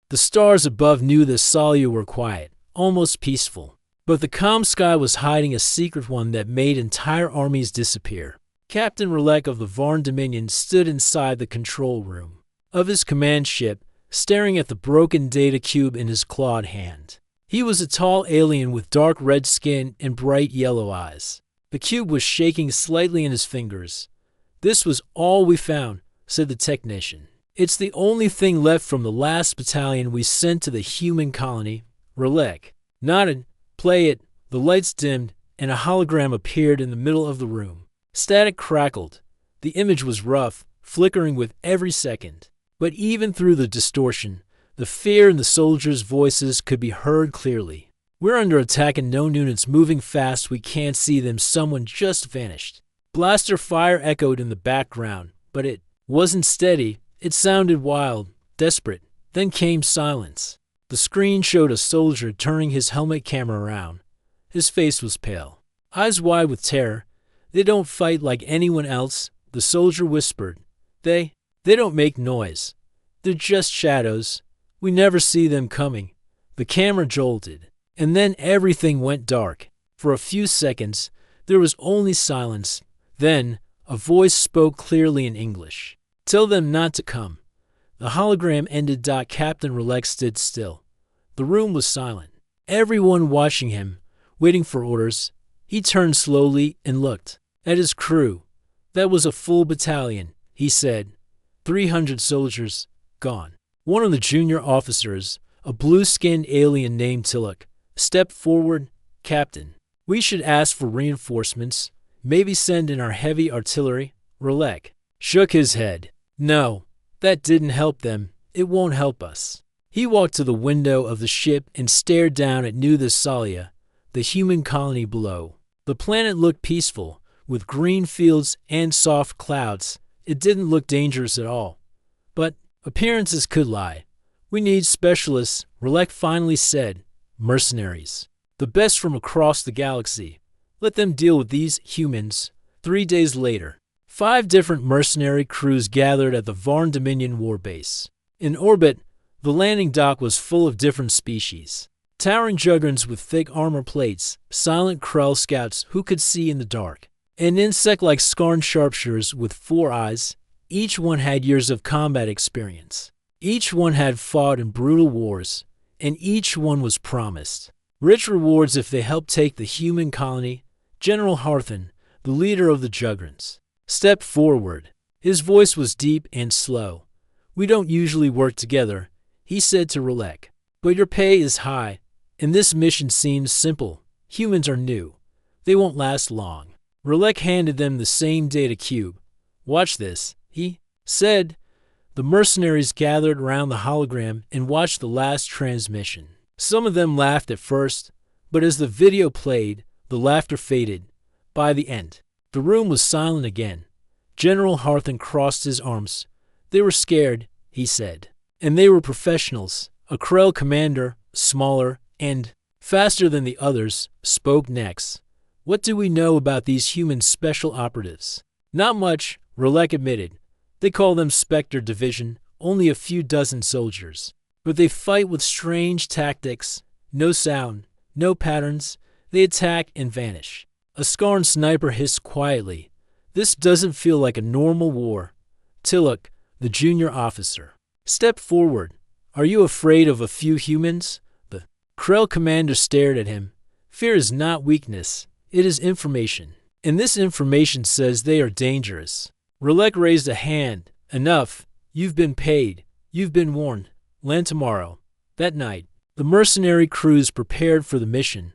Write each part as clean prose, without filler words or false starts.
The stars above knew the Salia were quiet, almost peaceful. But the calm sky was hiding a secret one that made entire armies disappear. Captain Relek of the Varn Dominion stood inside the control room of his command ship, staring at the broken data cube in his clawed hand. He was a tall alien with dark red skin and bright yellow eyes. The cube was shaking slightly in his fingers. "This was all we found," said the technician. "It's the only thing left from the last battalion we sent to the human colony." Relek nodded. "Play it." The lights dimmed, and a hologram appeared in the middle of the room. Static crackled. The image was rough, flickering with every second. But even through the distortion, the fear in the soldiers' voices could be heard clearly. "We're under attack and known units moving fast. We can't see them. Someone just vanished." Blaster fire echoed in the background, but it wasn't steady. It sounded wild, desperate. Then came silence. The screen showed a soldier turning his helmet camera around. His face was pale, eyes wide with terror. "They don't fight like anyone else," the soldier whispered. They don't make noise. They're just shadows. We never see them coming." The camera jolted, and then everything went dark. For a few seconds, there was only silence. Then, a voice spoke clearly in English. "Tell them not to come." The hologram ended. Captain Relek stood still. The room was silent. Everyone watching him, waiting for orders. He turned slowly and looked at his crew. "That was a full battalion," he said. 300 soldiers, gone. One of the junior officers, a blue-skinned alien named Tiluk, stepped forward. "Captain, we should ask for reinforcements. Maybe send in our heavy artillery." Relek shook his head. "No, that didn't help them. It won't help us." He walked to the window of the ship and stared down at New Thessalia, the human colony below. The planet looked peaceful, with green fields and soft clouds. It didn't look dangerous at all. But appearances could lie. "We need specialists," Relek finally said. "Mercenaries. The best from across the galaxy. Let them deal with these humans." 3 days later, 5 different mercenary crews gathered at the Varn Dominion warbase. In orbit, the landing dock was full of different species. Towering juggernauts with thick armor plates, silent Krell scouts who could see in the dark, and insect-like Skarn sharpshooters with 4 eyes. Each one had years of combat experience. Each one had fought in brutal wars, and each one was promised rich rewards if they helped take the human colony. General Harthan, the leader of the Juggernauts, stepped forward. His voice was deep and slow. "We don't usually work together," he said to Relek, "but your pay is high, and this mission seems simple. Humans are new. They won't last long." Relek handed them the same data cube. "Watch this," he said. The mercenaries gathered around the hologram and watched the last transmission. Some of them laughed at first, but as the video played, the laughter faded. By the end, the room was silent again. General Harthan crossed his arms. "They were scared," he said. "And they were professionals." A Krell commander, smaller and faster than the others, spoke next. "What do we know about these human special operatives?" "Not much," Relek admitted. "They call them Spectre Division, only a few dozen soldiers. But they fight with strange tactics. No sound, no patterns. They attack and vanish." A Skarn sniper hissed quietly. "This doesn't feel like a normal war." Tiluk, the junior officer, stepped forward. "Are you afraid of a few humans?" The Krell commander stared at him. "Fear is not weakness. It is information. And this information says they are dangerous." Relek raised a hand. "Enough. You've been paid. You've been warned. Land tomorrow." That night, the mercenary crews prepared for the mission.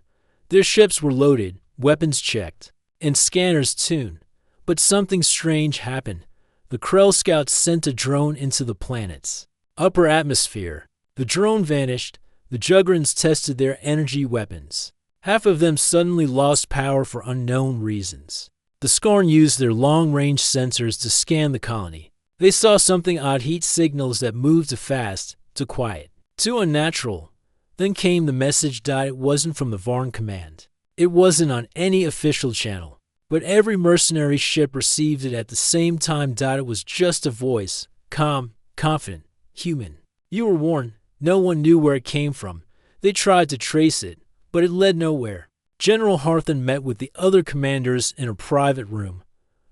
Their ships were loaded, weapons checked, and scanners tuned. But something strange happened. The Krell scouts sent a drone into the planet's upper atmosphere. The drone vanished. The Juggernauts tested their energy weapons. Half of them suddenly lost power for unknown reasons. The Skarn used their long-range sensors to scan the colony. They saw something odd: heat signals that moved too fast, too quiet, too unnatural. Then came the message. It wasn't from the Varn command. It wasn't on any official channel. But every mercenary ship received it at the same time. It was just a voice, calm, confident, human. "You were warned. No one knew where it came from. They tried to trace it, but it led nowhere. General Harthan met with the other commanders in a private room.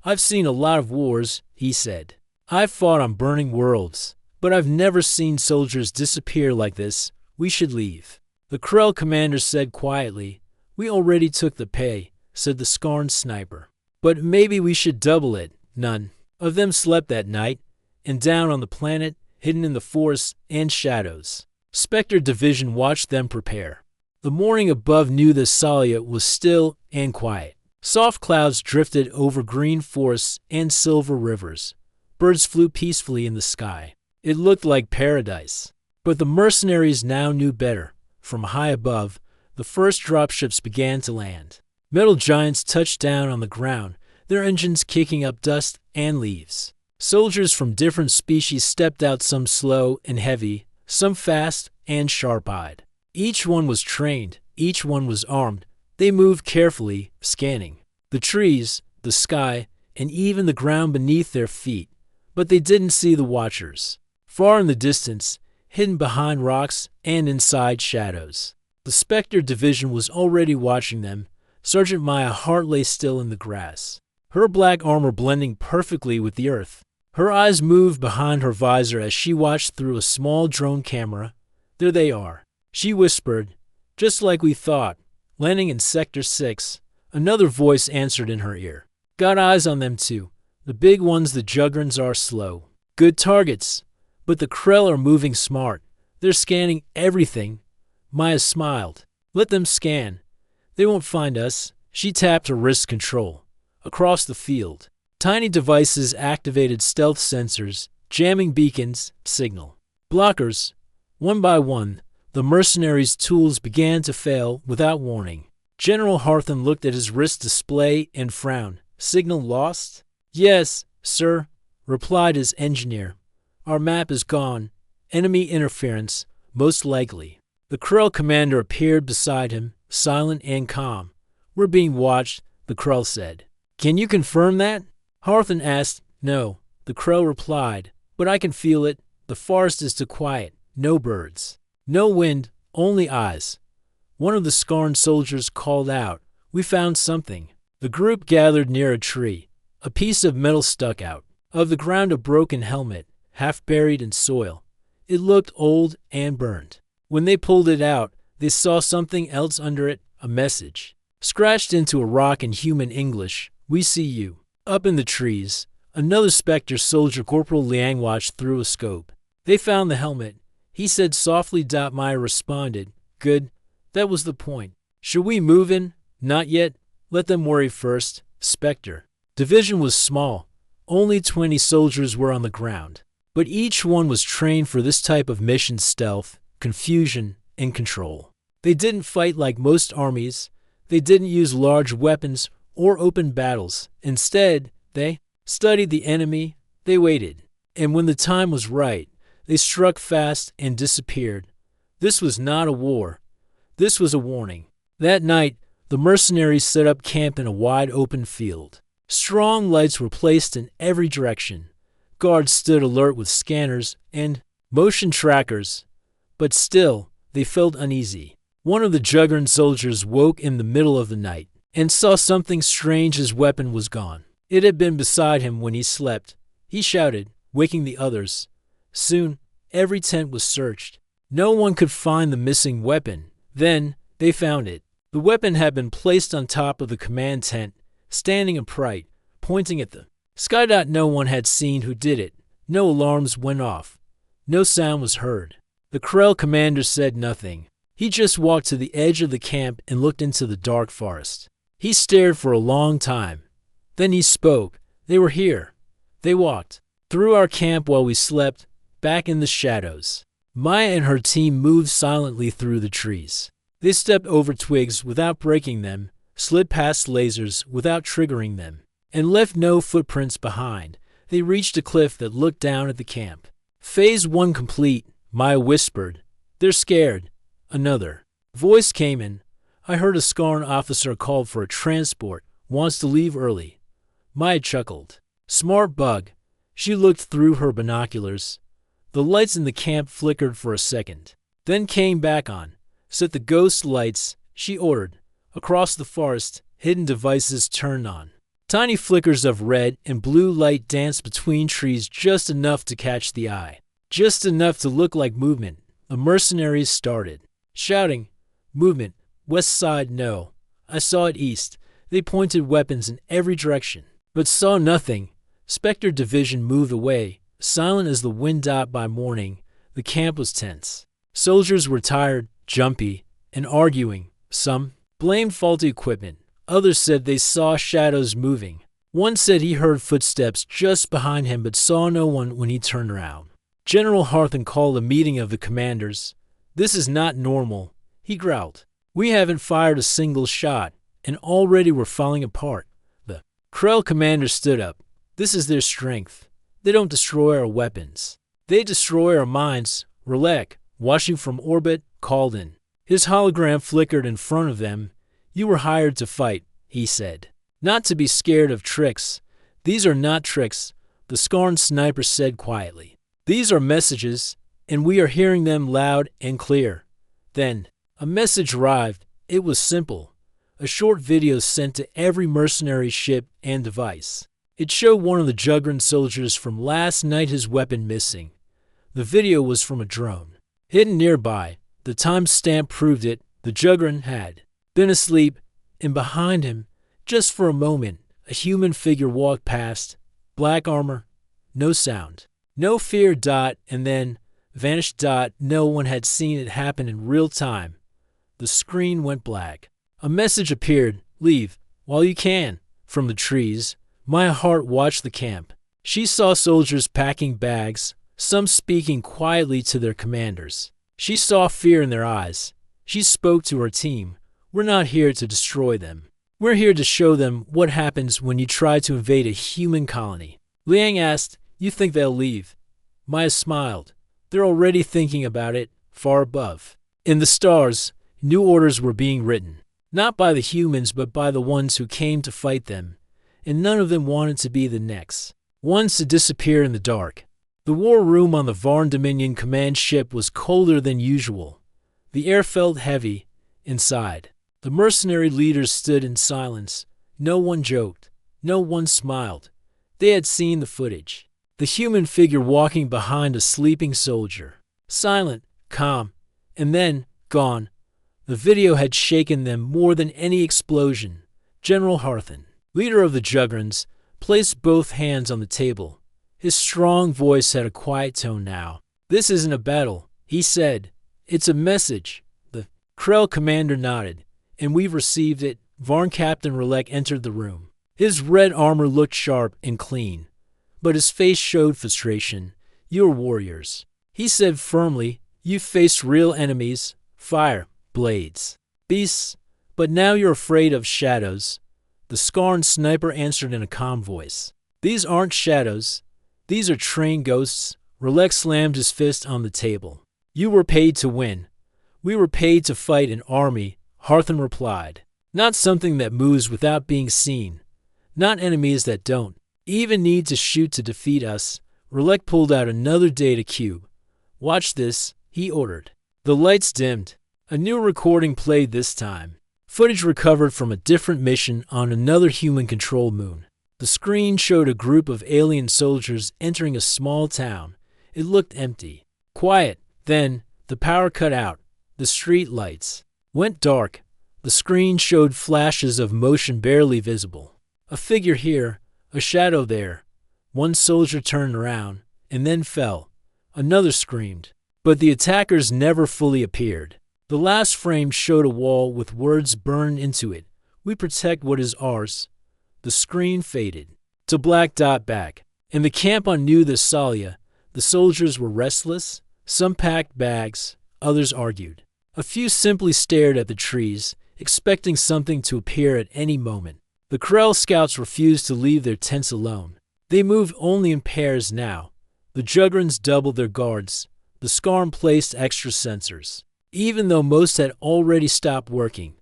"I've seen a lot of wars," he said. "I've fought on burning worlds, but I've never seen soldiers disappear like this. We should leave." The Krell commander said quietly. "We already took the pay," said the scarred sniper. "But maybe we should double it." None of them slept that night, and down on the planet, hidden in the forests and shadows, Spectre Division watched them prepare. The morning above New Thessalia was still and quiet. Soft clouds drifted over green forests and silver rivers. Birds flew peacefully in the sky. It looked like paradise. But the mercenaries now knew better. From high above, the first dropships began to land. Metal giants touched down on the ground, their engines kicking up dust and leaves. Soldiers from different species stepped out, some slow and heavy, some fast and sharp-eyed. Each one was trained, each one was armed. They moved carefully, scanning the trees, the sky, and even the ground beneath their feet. But they didn't see the watchers. Far in the distance, hidden behind rocks and inside shadows, the Spectre Division was already watching them. Sergeant Maya Hart lay still in the grass, her black armor blending perfectly with the earth. Her eyes moved behind her visor as she watched through a small drone camera. "There they are," she whispered. "Just like we thought. Landing in Sector 6. Another voice answered in her ear. "Got eyes on them too. The big ones, the Jugrons, are slow. Good targets. But the Krell are moving smart. They're scanning everything." Maya smiled. "Let them scan. They won't find us." She tapped her wrist control. Across the field, tiny devices activated stealth sensors, jamming beacons, signal blockers. One by one, the mercenaries' tools began to fail without warning. General Harthan looked at his wrist display and frowned. "Signal lost?" "Yes, sir," replied his engineer. "Our map is gone. Enemy interference, most likely." The Krell commander appeared beside him, silent and calm. "We're being watched," the Krell said. "Can you confirm that?" Harthan asked. "No," the Krell replied, "but I can feel it. The forest is too quiet. No birds. No wind, only eyes." One of the scarred soldiers called out, "We found something." The group gathered near a tree. A piece of metal stuck out. Of the ground, a broken helmet, half buried in soil. It looked old and burned. When they pulled it out, they saw something else under it, a message. Scratched into a rock in human English, "We see you." Up in the trees, another Spectre soldier, Corporal Liang, watched through a scope. "They found the helmet," he said softly. Maya responded, "Good. That was the point." "Should we move in?" "Not yet. Let them worry first." Spectre Division was small. Only 20 soldiers were on the ground. But each one was trained for this type of mission: stealth, confusion, and control. They didn't fight like most armies. They didn't use large weapons or open battles. Instead, they studied the enemy. They waited. And when the time was right, they struck fast and disappeared. This was not a war. This was a warning. That night, the mercenaries set up camp in a wide open field. Strong lights were placed in every direction. Guards stood alert with scanners and motion trackers. But still, they felt uneasy. One of the Juggernaut soldiers woke in the middle of the night and saw something strange. His weapon was gone. It had been beside him when he slept. He shouted, waking the others. Soon, every tent was searched. No one could find the missing weapon. Then, they found it. The weapon had been placed on top of the command tent, standing upright, pointing at the sky. No one had seen who did it. No alarms went off. No sound was heard. The Krell commander said nothing. He just walked to the edge of the camp and looked into the dark forest. He stared for a long time. Then he spoke. "They were here. They walked through our camp while we slept, back in the shadows." Maya and her team moved silently through the trees. They stepped over twigs without breaking them, slid past lasers without triggering them, and left no footprints behind. They reached a cliff that looked down at the camp. "Phase 1 complete," Maya whispered. "They're scared." Another voice came in. "I heard a Scarn officer called for a transport. Wants to leave early." Maya chuckled. "Smart bug." She looked through her binoculars. The lights in the camp flickered for a second. then came back on. Set the ghost lights, she ordered. Across the forest, hidden devices turned on. Tiny flickers of red and blue light danced between trees, just enough to catch the eye. Just enough to look like movement. The mercenaries started. Shouting, "Movement, west side no." I saw it east. They pointed weapons in every direction, but saw nothing. Spectre division moved away, silent as the wind died by morning. The camp was tense. Soldiers were tired, jumpy, and arguing. Some blamed faulty equipment. Others said they saw shadows moving. One said he heard footsteps just behind him but saw no one when he turned around. General Harthen called a meeting of the commanders. "This is not normal," he growled. "We haven't fired a single shot, and already we're falling apart." The Krell commander stood up. "This is their strength. They don't destroy our weapons. They destroy our minds." Relek, watching from orbit, called in. His hologram flickered in front of them. "You were hired to fight," he said. "Not to be scared of tricks." "These are not tricks," the Skarn sniper said quietly. "These are messages, and we are hearing them loud and clear." Then a message arrived. It was simple. A short video sent to every mercenary ship and device. It showed one of the Juggernaut soldiers from last night, his weapon missing. The video was from a drone. Hidden nearby, the timestamp proved it. The Juggernaut had been asleep, and behind him, just for a moment, a human figure walked past. Black armor, no sound, no fear. And then vanished. No one had seen it happen in real time. The screen went black. A message appeared. "Leave while you can." From the trees, Maya Hart watched the camp. She saw soldiers packing bags, some speaking quietly to their commanders. She saw fear in their eyes. She spoke to her team. "We're not here to destroy them. We're here to show them what happens when you try to invade a human colony." Liang asked, "You think they'll leave?" Maya smiled. "They're already thinking about it, far above. In the stars, new orders were being written. Not by the humans, but by the ones who came to fight them. And none of them wanted to be the next ones to disappear in the dark." The war room on the Varn Dominion command ship was colder than usual. The air felt heavy inside. The mercenary leaders stood in silence. No one joked. No one smiled. They had seen the footage. The human figure walking behind a sleeping soldier. Silent, calm, and then gone. The video had shaken them more than any explosion. General Harthen, leader of the Jugrans, placed both hands on the table. His strong voice had a quiet tone now. "This isn't a battle," he said. "It's a message." The Krell commander nodded. "And we've received it." Varn Captain Relek entered the room. His red armor looked sharp and clean, but his face showed frustration. "You're warriors," he said firmly. "You've faced real enemies, fire, blades, beasts, but now you're afraid of shadows." The Skarn sniper answered in a calm voice. "These aren't shadows. These are trained ghosts." Relek slammed his fist on the table. "You were paid to win. We were paid to fight an army," Harthen replied. "Not something that moves without being seen. Not enemies that don't even need to shoot to defeat us." Relek pulled out another data cube. "Watch this," he ordered. The lights dimmed. A new recording played this time. Footage recovered from a different mission on another human-controlled moon. The screen showed a group of alien soldiers entering a small town. It looked empty, quiet. Then the power cut out. The street lights went dark. The screen showed flashes of motion barely visible. A figure here, a shadow there. One soldier turned around and then fell. Another screamed. But the attackers never fully appeared. The last frame showed a wall with words burned into it. "We protect what is ours." The screen faded to black. Back in the camp on New Thessalia, the soldiers were restless. Some packed bags, others argued. A few simply stared at the trees, expecting something to appear at any moment. The Krell scouts refused to leave their tents alone. They moved only in pairs now. The Juggernaut doubled their guards. The Skarn placed extra sensors, even though most had already stopped working.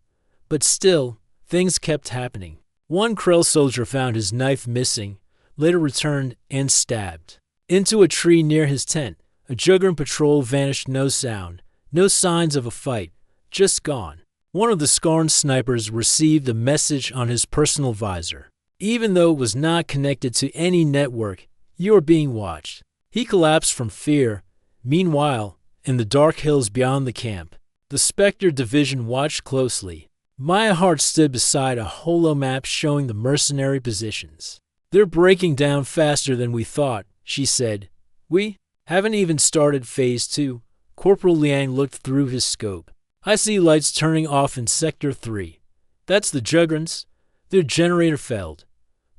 But still, things kept happening. One Krell soldier found his knife missing, later returned and stabbed into a tree near his tent. A Juggernaut patrol vanished, no sound. No signs of a fight, just gone. One of the Scarn snipers received a message on his personal visor. Even though it was not connected to any network, you are being watched. He collapsed from fear. Meanwhile, in the dark hills beyond the camp, the Spectre division watched closely. Maya Hart stood beside a holo map showing the mercenary positions. "They're breaking down faster than we thought," she said. "We haven't even started Phase 2. Corporal Liang looked through his scope. "I see lights turning off in Sector 3. That's the Jugrons. Their generator failed."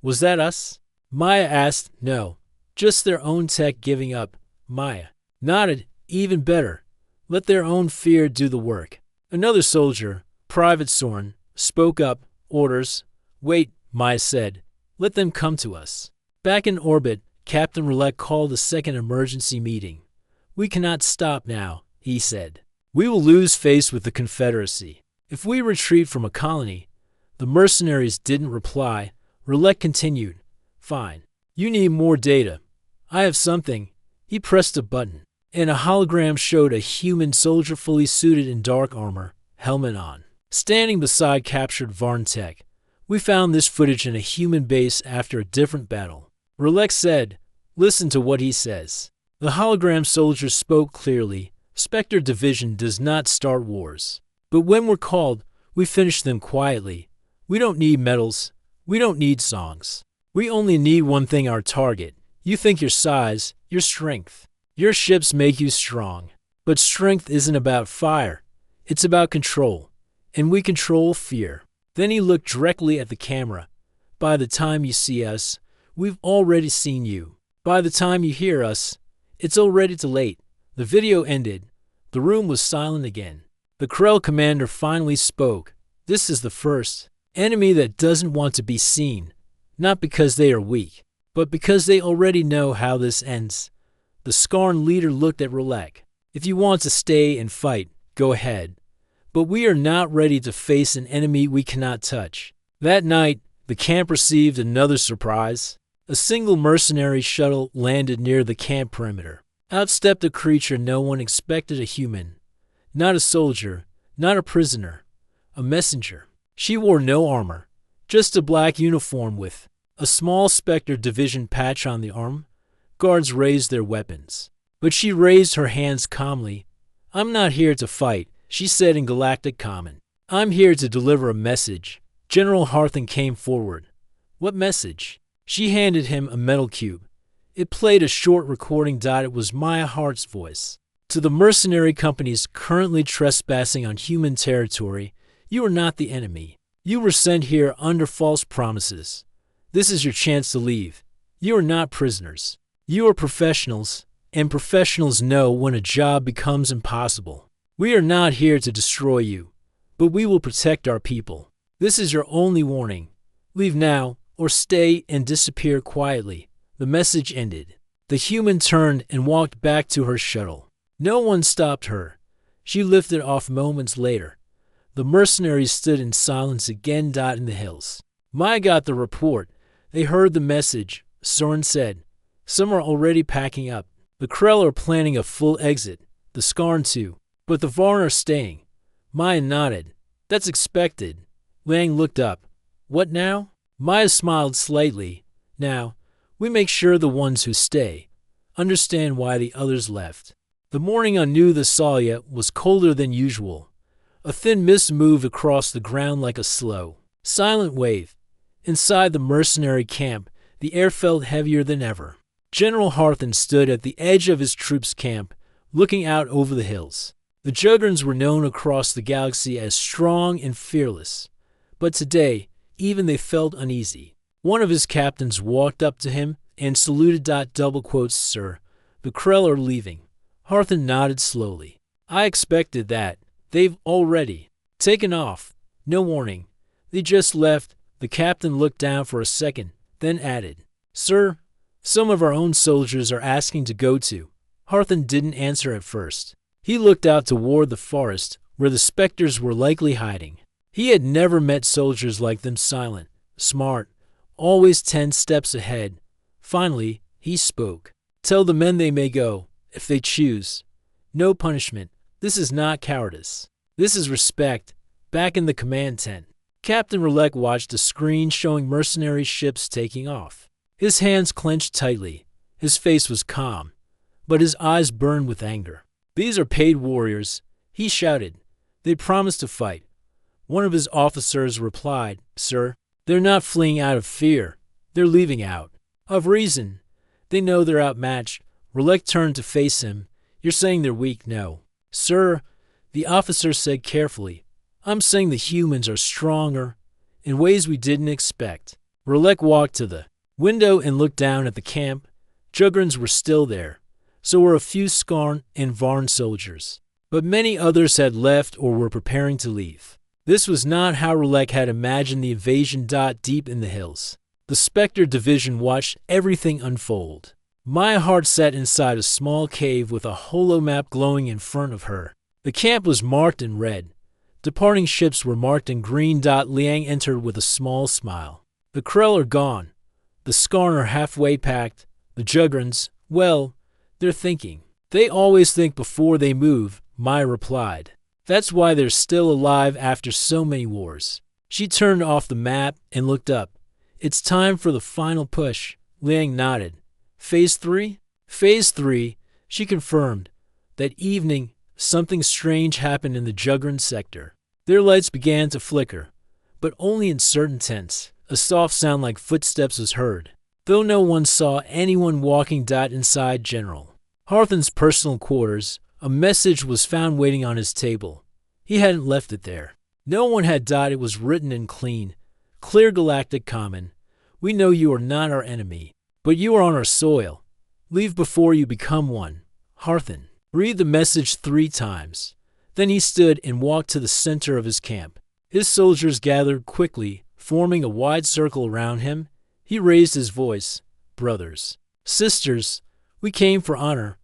"Was that us?" Maya asked. "No, just their own tech giving up." Maya nodded. "Even better. Let their own fear do the work." Another soldier, Private Soren, spoke up. "Orders." "Wait," Maya said. "Let them come to us." Back in orbit, Captain Roulette called a second emergency meeting. "We cannot stop now," he said. "We will lose face with the Confederacy if we retreat from a colony." The mercenaries didn't reply. Roulette continued. "Fine. You need more data. I have something." He pressed a button, and a hologram showed a human soldier fully suited in dark armor, helmet on, standing beside captured Varn tech. "We found this footage in a human base after a different battle." Roulette said, "Listen to what he says." The hologram soldier spoke clearly. "Spectre Division does not start wars. But when we're called, we finish them quietly. We don't need medals. We don't need songs. We only need one thing: our target. You think your size, your strength. Your ships make you strong. But strength isn't about fire. It's about control. And we control fear." Then he looked directly at the camera. "By the time you see us, we've already seen you. By the time you hear us, it's already too late." The video ended. The room was silent again. The Krell commander finally spoke. "This is the first enemy that doesn't want to be seen. Not because they are weak, but because they already know how this ends." The Scarn leader looked at Roulette. "If you want to stay and fight, go ahead. But we are not ready to face an enemy we cannot touch." That night, the camp received another surprise. A single mercenary shuttle landed near the camp perimeter. Out stepped a creature no one expected: a human. Not a soldier, not a prisoner. A messenger. She wore no armor, just a black uniform with a small Spectre Division patch on the arm. Guards raised their weapons. But she raised her hands calmly. "I'm not here to fight," she said in Galactic Common. "I'm here to deliver a message." General Harthen came forward. "What message?" She handed him a metal cube. It played a short recording. It was Maya Hart's voice. "To the mercenary companies currently trespassing on human territory, you are not the enemy. You were sent here under false promises. This is your chance to leave. You are not prisoners. You are professionals, and professionals know when a job becomes impossible. We are not here to destroy you, but we will protect our people. This is your only warning. Leave now, or stay and disappear quietly." The message ended. The human turned and walked back to her shuttle. No one stopped her. She lifted off moments later. The mercenaries stood in silence again. In the hills, Maya got the report. They heard the message. Soren said, "Some are already packing up. The Krell are planning a full exit. The Skarn too. But the Varn are staying." Maya nodded. "That's expected." Liang looked up. "What now?" Maya smiled slightly. "Now, we make sure the ones who stay understand why the others left." The morning on New Thessalia was colder than usual. A thin mist moved across the ground like a slow, silent wave. Inside the mercenary camp, the air felt heavier than ever. General Harthen stood at the edge of his troops' camp, looking out over the hills. The Jugrons were known across the galaxy as strong and fearless. But today, even they felt uneasy. One of his captains walked up to him and saluted. "Sir, the Krell are leaving." Harthen nodded slowly. "I expected that. They've already taken off. No warning. They just left." The captain looked down for a second, then added, "Sir, some of our own soldiers are asking to go too." Harthen didn't answer at first. He looked out toward the forest, where the specters were likely hiding. He had never met soldiers like them: silent, smart, always 10 steps ahead. Finally, he spoke. "Tell the men they may go, if they choose. No punishment, This is not cowardice. This is respect. Back in the command tent, Captain Relek watched a screen showing mercenary ships taking off. His hands clenched tightly. His face was calm, but his eyes burned with anger. "These are paid warriors," he shouted. "They promised to fight." One of his officers replied, "Sir, they're not fleeing out of fear. They're leaving out of reason. They know they're outmatched." Relek turned to face him. "You're saying they're weak." "No, sir," the officer said carefully. "I'm saying the humans are stronger in ways we didn't expect." Relek walked to the window and looked down at the camp. Jugrans were still there. So were a few Skarn and Varn soldiers. But many others had left or were preparing to leave. This was not how Relek had imagined the invasion. Deep in the hills, the Spectre division watched everything unfold. My heart sat inside a small cave with a holomap glowing in front of her. The camp was marked in red. Departing ships were marked in green. Liang entered with a small smile. "The Krell are gone. The Skarn are halfway packed. The Jugrans, well, they're thinking. They always think before they move," Mai replied. "That's why they're still alive after so many wars." She turned off the map and looked up. "It's time for the final push." Liang nodded. "Phase 3? Phase 3, she confirmed. That evening, something strange happened in the Jugran sector. Their lights began to flicker, but only in certain tents. A soft sound like footsteps was heard, though no one saw anyone walking. Inside General Harthen's personal quarters, a message was found waiting on his table. He hadn't left it there. No one had. It was written in clear galactic common. "We know you are not our enemy, but you are on our soil. Leave before you become one. Harthen." Read the message 3 times. Then he stood and walked to the center of his camp. His soldiers gathered quickly, forming a wide circle around him. He raised his voice. "Brothers, sisters, we came for honor.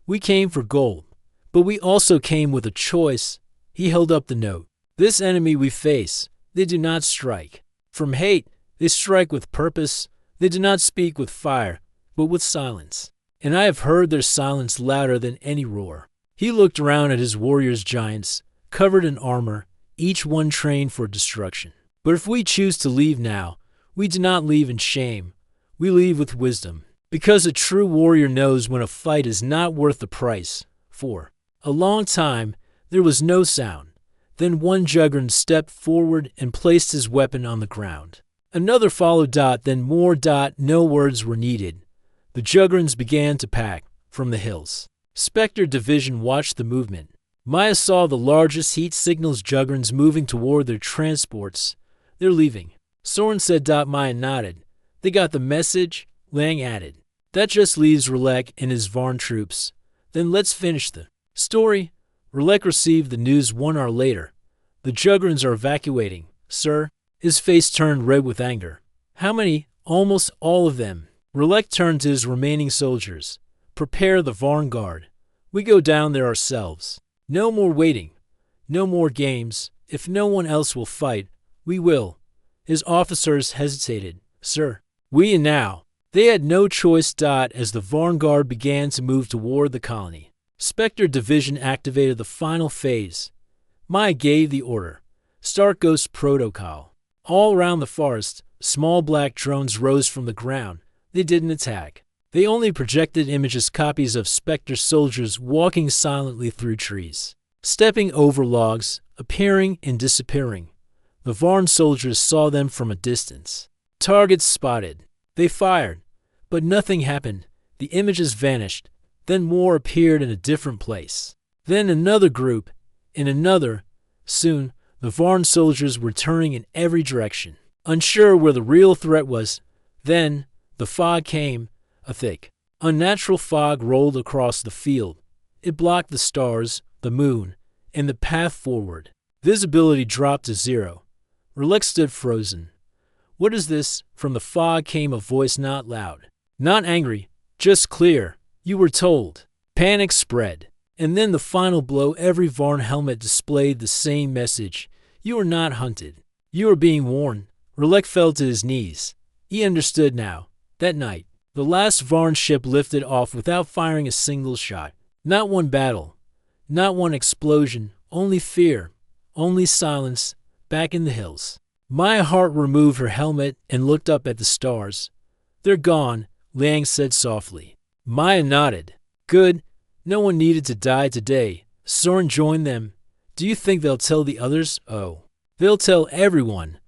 We came for gold. But we also came with a choice." He held up the note. "This enemy we face, they do not strike from hate. They strike with purpose. They do not speak with fire, but with silence. And I have heard their silence louder than any roar." He looked around at his warriors giants, covered in armor, each one trained for destruction. "But if we choose to leave now, we do not leave in shame. We leave with wisdom. Because a true warrior knows when a fight is not worth the price." For a long time, there was no sound. Then one Jugran stepped forward and placed his weapon on the ground. Another followed. Then more. No words were needed. The Jugrans began to pack from the hills. Spectre division watched the movement. Maya saw the largest heat signals Jugrans moving toward their transports. "They're leaving." Soren said. Maya nodded. "They got the message," Liang added. "That just leaves Relek and his Varn troops. Then let's finish the story." Relek received the news 1 hour later. "The Jugrans are evacuating, sir." His face turned red with anger. "How many?" "Almost all of them." Relek turned to his remaining soldiers. "Prepare the Varn Guard. We go down there ourselves. No more waiting. No more games. If no one else will fight, we will." His officers hesitated. "Sir, we and now." They had no choice. As the Varn Guard began to move toward the colony, Spectre Division activated the final phase. Maya gave the order. Start Ghost Protocol. All around the forest, small black drones rose from the ground. They didn't attack. They only projected images, copies of Spectre soldiers walking silently through trees, stepping over logs, appearing and disappearing. The Varn soldiers saw them from a distance. Targets spotted. They fired, but nothing happened. The images vanished. Then more appeared in a different place. Then another group, and another. Soon, the Varn soldiers were turning in every direction, unsure where the real threat was. Then, the fog came. A thick, unnatural fog rolled across the field. It blocked the stars, the moon, and the path forward. Visibility dropped to 0. Relek stood frozen. "What is this?" From the fog came a voice, not loud, not angry, just clear. "You were told." Panic spread. And then the final blow. Every Varn helmet displayed the same message. "You are not hunted. You are being warned." Relek fell to his knees. He understood now. That night, the last Varn ship lifted off without firing a single shot. Not one battle. Not one explosion, only fear, only silence, back in the hills. Maya Hart removed her helmet and looked up at the stars. They're gone, Liang said softly. Maya nodded. Good. No one needed to die today. Soren joined them. Do you think they'll tell the others? Oh. They'll tell everyone,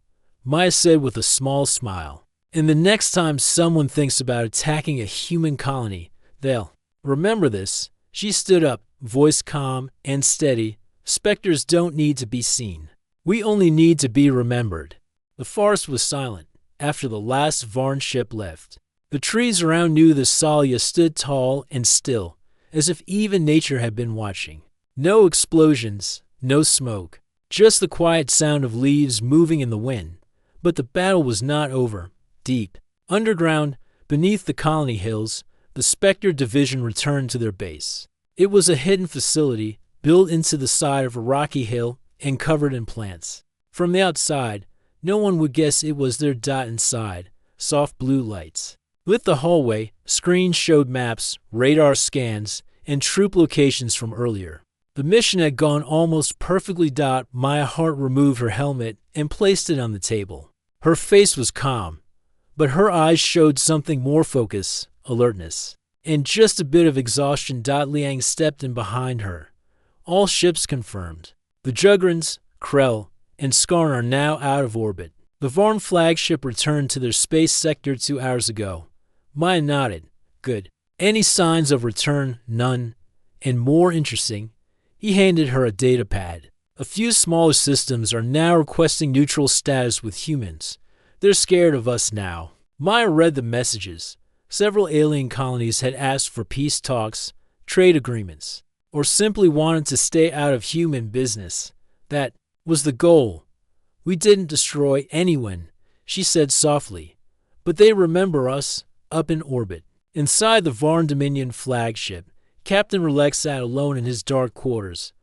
Maya said with a small smile. And the next time someone thinks about attacking a human colony, they'll remember this. She stood up, voice calm and steady. Specters don't need to be seen. We only need to be remembered. The forest was silent after the last Varn ship left. The trees around New Thessalia stood tall and still, as if even nature had been watching. No explosions, no smoke, just the quiet sound of leaves moving in the wind. But the battle was not over. Deep, underground, beneath the colony hills, the Spectre Division returned to their base. It was a hidden facility, built into the side of a rocky hill and covered in plants. From the outside, no one would guess it was their dot inside, soft blue lights. Lit the hallway, screens showed maps, radar scans, and troop locations from earlier. The mission had gone almost perfectly. Maya Hart removed her helmet and placed it on the table. Her face was calm, but her eyes showed something more: focus, alertness, and just a bit of exhaustion. Liang stepped in behind her. All ships confirmed. The Jugrans, Krell, and Skarn are now out of orbit. The Varn flagship returned to their space sector 2 hours ago. Maya nodded. Good. Any signs of return? None. And more interesting, he handed her a data pad. A few smaller systems are now requesting neutral status with humans. They're scared of us now. Maya read the messages. Several alien colonies had asked for peace talks, trade agreements, or simply wanted to stay out of human business. That was the goal. We didn't destroy anyone, she said softly, but they remember us up in orbit. Inside the Varn Dominion flagship, Captain Relek sat alone in his dark quarters.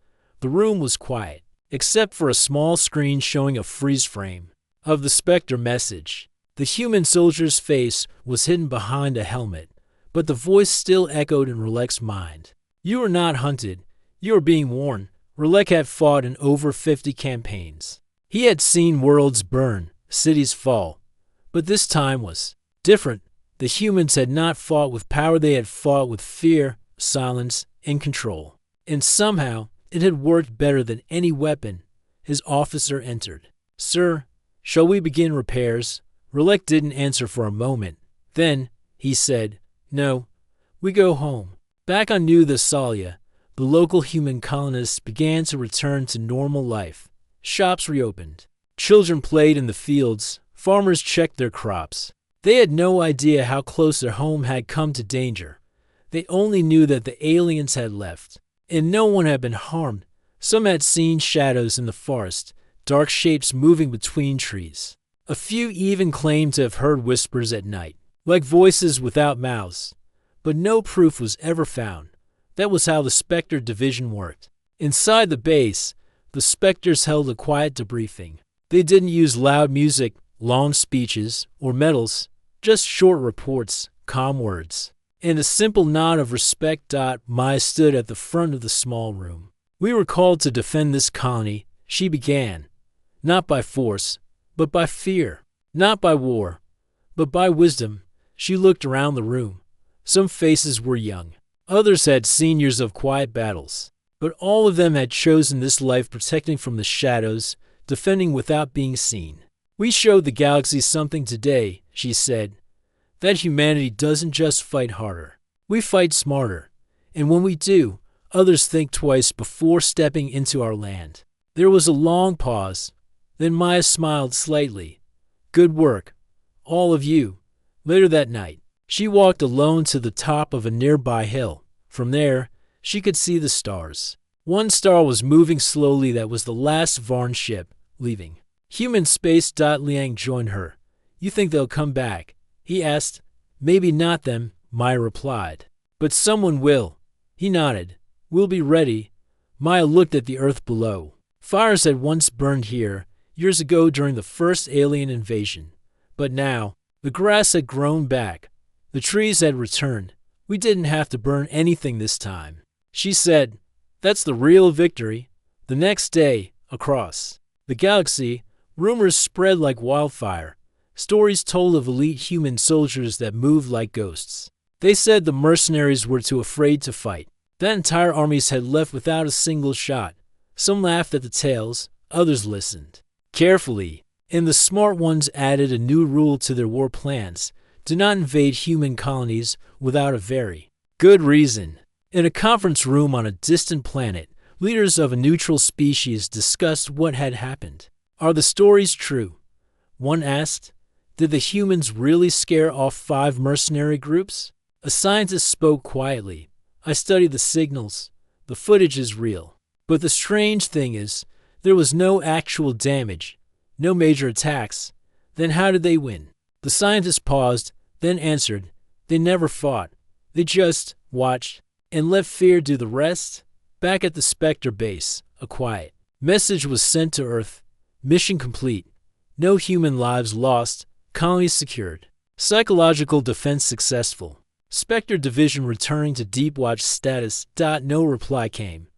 The room was quiet, except for a small screen showing a freeze frame of the Spectre message. The human soldier's face was hidden behind a helmet, but the voice still echoed in Relek's mind. You are not hunted. You are being warned. Relek had fought in over 50 campaigns. He had seen worlds burn, cities fall. But this time was different. The humans had not fought with power. They had fought with fear, silence, and control. And somehow, it had worked better than any weapon. His officer entered. Sir, shall we begin repairs? Relek didn't answer for a moment. Then, he said, No, we go home. Back on New Thessalia, the local human colonists began to return to normal life. Shops reopened. Children played in the fields. Farmers checked their crops. They had no idea how close their home had come to danger. They only knew that the aliens had left, and no one had been harmed. Some had seen shadows in the forest, dark shapes moving between trees. A few even claimed to have heard whispers at night, like voices without mouths. But no proof was ever found. That was how the Spectre Division worked. Inside the base, the Spectres held a quiet debriefing. They didn't use loud music, long speeches, or medals, just short reports, calm words, and a simple nod of respect. Maya stood at the front of the small room. We were called to defend this colony, she began. Not by force, but by fear. Not by war, but by wisdom. She looked around the room. Some faces were young. Others had seen years of quiet battles. But all of them had chosen this life, protecting from the shadows, defending without being seen. We showed the galaxy something today, she said. That humanity doesn't just fight harder. We fight smarter. And when we do, others think twice before stepping into our land. There was a long pause. Then Maya smiled slightly. Good work, all of you. Later that night, she walked alone to the top of a nearby hill. From there, she could see the stars. One star was moving slowly. That was the last Varn ship, leaving. Human space. Liang joined her. You think they'll come back? He asked. Maybe not them, Maya replied. But someone will. He nodded. We'll be ready. Maya looked at the earth below. Fires had once burned here, years ago during the first alien invasion. But now, the grass had grown back. The trees had returned. We didn't have to burn anything this time. She said, That's the real victory. The next day, across the galaxy, rumors spread like wildfire. Stories told of elite human soldiers that moved like ghosts. They said the mercenaries were too afraid to fight, that entire armies had left without a single shot. Some laughed at the tales, others listened carefully, and the smart ones added a new rule to their war plans: do not invade human colonies without a very good reason. In a conference room on a distant planet, leaders of a neutral species discussed what had happened. Are the stories true? One asked. Did the humans really scare off 5 mercenary groups? A scientist spoke quietly. I studied the signals. The footage is real. But the strange thing is, there was no actual damage, no major attacks. Then how did they win? The scientist paused, then answered. They never fought. They just watched and let fear do the rest. Back at the Spectre base, a quiet message was sent to Earth. Mission complete. No human lives lost. Colonies secured. Psychological defense successful. Spectre division returning to deep watch status. No reply came.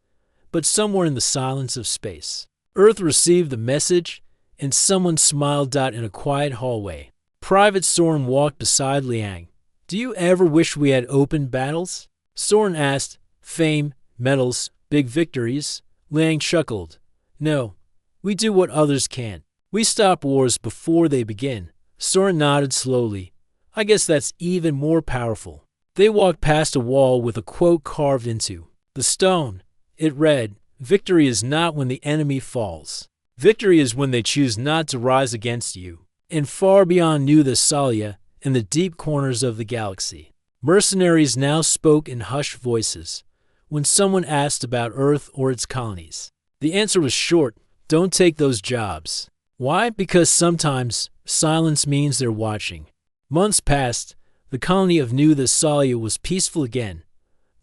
But somewhere in the silence of space, Earth received the message, and someone smiled. In a quiet hallway, Private Soren walked beside Liang. Do you ever wish we had open battles? Soren asked. Fame, medals, big victories. Liang chuckled. No, we do what others can't. We stop wars before they begin. Soren nodded slowly. I guess that's even more powerful. They walked past a wall with a quote carved into the stone. It read, Victory is not when the enemy falls. Victory is when they choose not to rise against you. And far beyond New Thessalia, in the deep corners of the galaxy, mercenaries now spoke in hushed voices. When someone asked about Earth or its colonies, the answer was short: don't take those jobs. Why? Because sometimes silence means they're watching. Months passed. The colony of New Thessalia was peaceful again.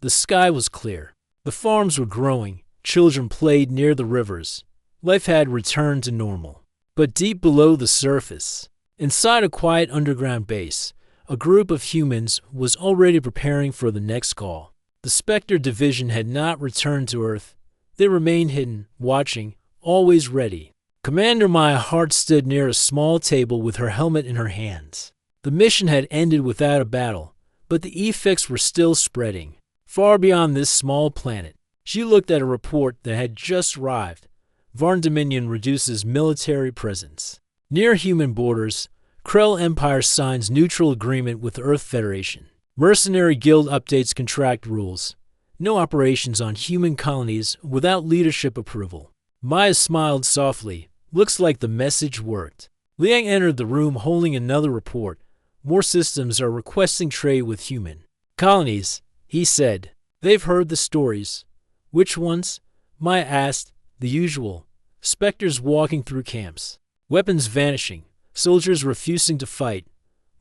The sky was clear. The farms were growing. Children played near the rivers. Life had returned to normal. But deep below the surface, inside a quiet underground base, a group of humans was already preparing for the next call. The Spectre division had not returned to Earth. They remained hidden, watching, always ready. Commander Maya Hart stood near a small table with her helmet in her hands. The mission had ended without a battle, but the effects were still spreading. Far beyond this small planet, she looked at a report that had just arrived. Varn Dominion reduces military presence near human borders. Krell Empire signs neutral agreement with Earth Federation. Mercenary Guild updates contract rules. No operations on human colonies without leadership approval. Maya smiled softly. Looks like the message worked. Liang entered the room holding another report. More systems are requesting trade with human colonies, he said. They've heard the stories. Which ones? Maya asked. The usual. Spectres walking through camps. Weapons vanishing. Soldiers refusing to fight.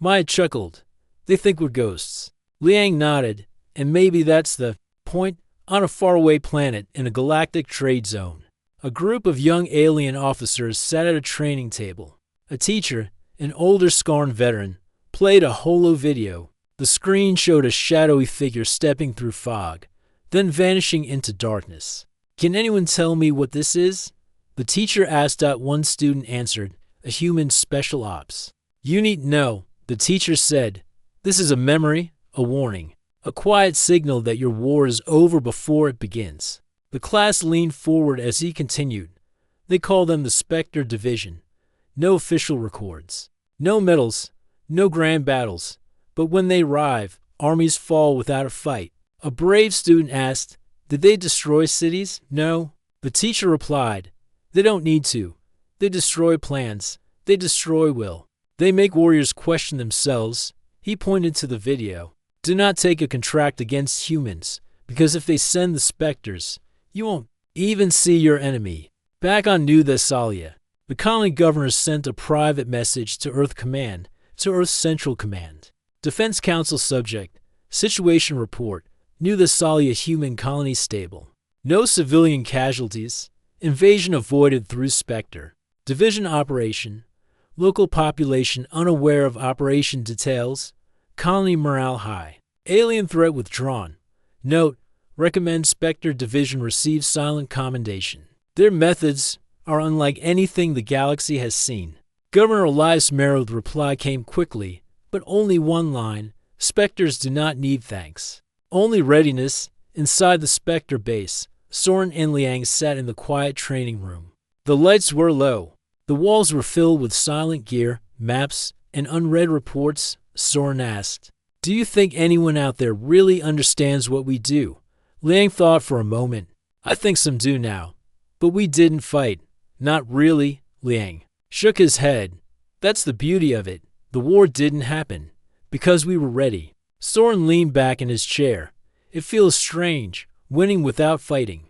Maya chuckled. They think we're ghosts. Liang nodded. And maybe that's the point. On a faraway planet in a galactic trade zone, a group of young alien officers sat at a training table. A teacher, an older Skarn veteran, played a holo video. The screen showed a shadowy figure stepping through fog, then vanishing into darkness. Can anyone tell me what this is? The teacher asked. One student answered, a human special ops unit. No, the teacher said. This is a memory, a warning, a quiet signal that your war is over before it begins. The class leaned forward as he continued. They call them the Spectre Division. No official records, no medals, no grand battles. But when they arrive, armies fall without a fight. A brave student asked, did they destroy cities? No. The teacher replied, they don't need to. They destroy plans. They destroy will. They make warriors question themselves. He pointed to the video. Do not take a contract against humans, because if they send the specters, you won't even see your enemy. Back on New Thessalia, the colony governor sent a private message to Earth Command, to Earth Central Command. Defense Council subject, situation report, New Thessalia human colony stable. No civilian casualties. Invasion avoided through Spectre. Division operation. Local population unaware of operation details. Colony morale high. Alien threat withdrawn. Note, Recommend Spectre Division receives silent commendation. Their methods are unlike anything the galaxy has seen. Governor Elias Merrill's reply came quickly, but only one line: Spectres do not need thanks. Only readiness. Inside the Spectre base, Soren and Liang sat in the quiet training room. The lights were low. The walls were filled with silent gear, maps, and unread reports. Soren asked, "Do you think anyone out there really understands what we do?" Liang thought for a moment. "I think some do now. But we didn't fight." "Not really." Liang shook his head. "That's the beauty of it. The war didn't happen because we were ready." Soren leaned back in his chair. "It feels strange, winning without fighting."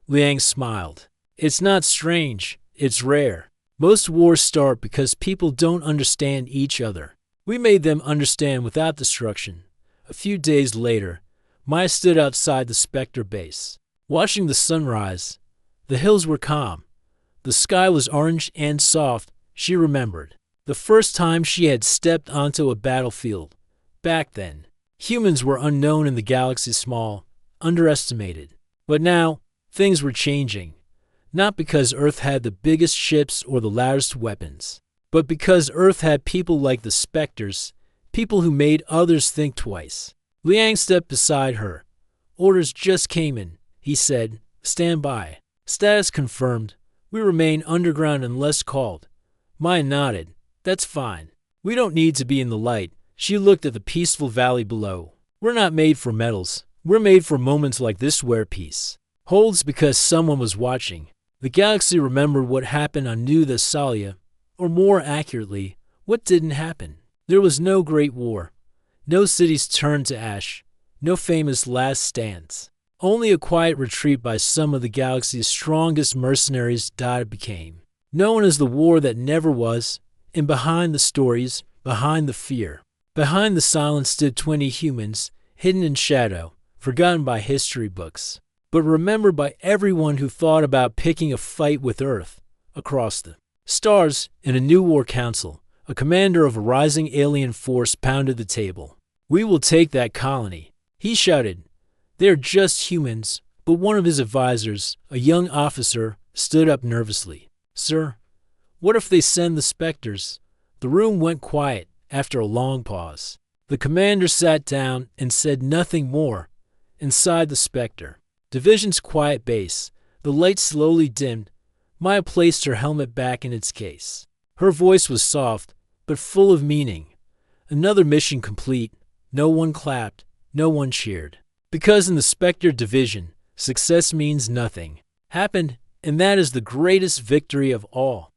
Liang smiled. "It's not strange, it's rare. Most wars start because people don't understand each other. We made them understand without destruction." A few days later, Maya stood outside the Spectre base, watching the sunrise. The hills were calm. The sky was orange and soft. She remembered the first time she had stepped onto a battlefield. Back then, humans were unknown in the galaxy, small, underestimated. But now, things were changing. Not because Earth had the biggest ships or the loudest weapons, but because Earth had people like the Spectres, people who made others think twice. Liang stepped beside her. "Orders just came in," he said. "Stand by." "Status confirmed. We remain underground unless called." Maya nodded. "That's fine. We don't need to be in the light." She looked at the peaceful valley below. "We're not made for medals. We're made for moments like this where peace holds because someone was watching." The galaxy remembered what happened on New Thessalia, or more accurately, what didn't happen. There was no great war. No cities turned to ash. No famous last stands. Only a quiet retreat by some of the galaxy's strongest mercenaries died became known as the war that never was. And behind the stories, behind the fear, behind the silence stood 20 humans, hidden in shadow, forgotten by history books, but remembered by everyone who thought about picking a fight with Earth. Across the stars, in a new war council, a commander of a rising alien force pounded the table. "We will take that colony," he shouted. "They are just humans." But one of his advisors, a young officer, stood up nervously. "Sir, what if they send the Spectres?" The room went quiet after a long pause. The commander sat down and said nothing more. Inside the Spectre Division's quiet base, the light slowly dimmed. Maya placed her helmet back in its case. Her voice was soft, but full of meaning. Another mission complete. No one clapped. No one cheered. Because in the Spectre Division, success means nothing happened, and that is the greatest victory of all.